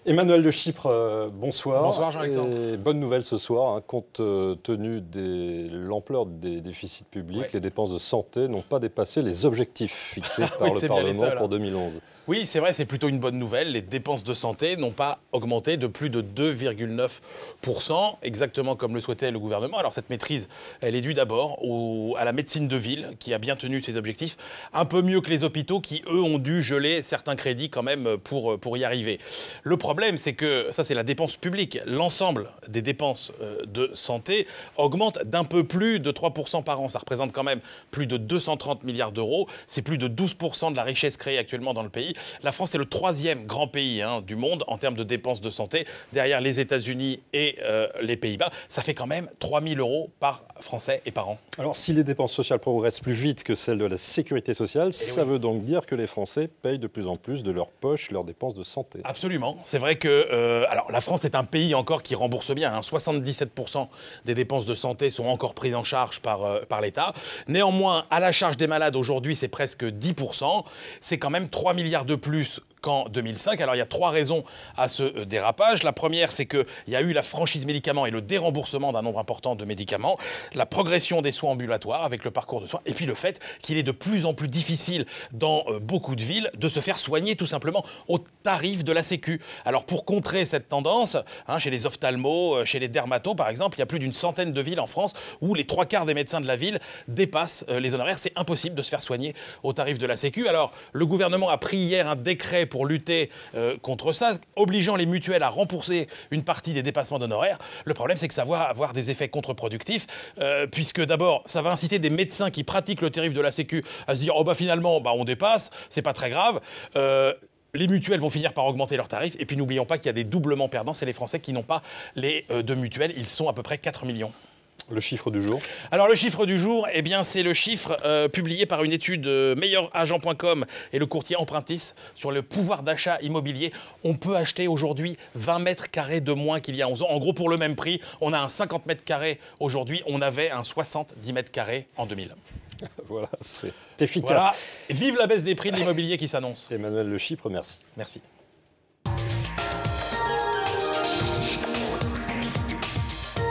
Emmanuel de Chypre, bonsoir. Bonsoir Jean-Alexandre. Bonne nouvelle ce soir, hein, compte tenu de l'ampleur des déficits publics, les dépenses de santé n'ont pas dépassé les objectifs fixés par le Parlement pour 2011. Oui, c'est vrai, c'est plutôt une bonne nouvelle. Les dépenses de santé n'ont pas augmenté de plus de 2,9%, exactement comme le souhaitait le gouvernement. Alors cette maîtrise, elle est due d'abord à la médecine de ville, qui a bien tenu ses objectifs, un peu mieux que les hôpitaux, qui eux ont dû geler certains crédits quand même pour y arriver. Le problème, c'est que, ça c'est la dépense publique, l'ensemble des dépenses de santé augmente d'un peu plus de 3% par an. Ça représente quand même plus de 230 milliards d'euros. C'est plus de 12% de la richesse créée actuellement dans le pays. La France est le troisième grand pays du monde en termes de dépenses de santé, derrière les États-Unis et les Pays-Bas. Ça fait quand même 3 000 euros par Français et par an. Alors si les dépenses sociales progressent plus vite que celles de la sécurité sociale, ça veut donc dire que les Français payent de plus en plus de leur poche leurs dépenses de santé. Absolument. C'est vrai que alors la France est un pays encore qui rembourse bien. 77% des dépenses de santé sont encore prises en charge par l'État. Néanmoins, à la charge des malades aujourd'hui, c'est presque 10%. C'est quand même 3 milliards de plus qu'en 2005. Alors, il y a 3 raisons à ce dérapage. La première, c'est qu'il y a eu la franchise médicaments et le déremboursement d'un nombre important de médicaments, la progression des soins ambulatoires avec le parcours de soins, et puis le fait qu'il est de plus en plus difficile dans beaucoup de villes de se faire soigner tout simplement au tarif de la Sécu. Alors, pour contrer cette tendance, chez les ophtalmos, chez les dermatos, par exemple, il y a plus d'une centaine de villes en France où les 3/4 des médecins de la ville dépassent les honoraires. C'est impossible de se faire soigner au tarif de la Sécu. Alors, le gouvernement a pris hier un décret pour lutter contre ça, obligeant les mutuelles à rembourser une partie des dépassements d'honoraires. Le problème, c'est que ça va avoir des effets contre-productifs, puisque d'abord, ça va inciter des médecins qui pratiquent le tarif de la Sécu à se dire « Oh bah finalement, on dépasse, c'est pas très grave ». Les mutuelles vont finir par augmenter leurs tarifs. Et puis n'oublions pas qu'il y a des doublements perdants. C'est les Français qui n'ont pas les deux mutuelles. Ils sont à peu près 4 millions. Le chiffre du jour? Alors le chiffre du jour, c'est le chiffre publié par une étude meilleuragent.com et le courtier Empruntis sur le pouvoir d'achat immobilier. On peut acheter aujourd'hui 20 mètres carrés de moins qu'il y a 11 ans. En gros, pour le même prix, on a un 50 mètres carrés aujourd'hui. On avait un 70 mètres carrés en 2000. Voilà, c'est efficace. Voilà. Vive la baisse des prix de l'immobilier qui s'annonce. Emmanuel de Chypre, merci. Merci.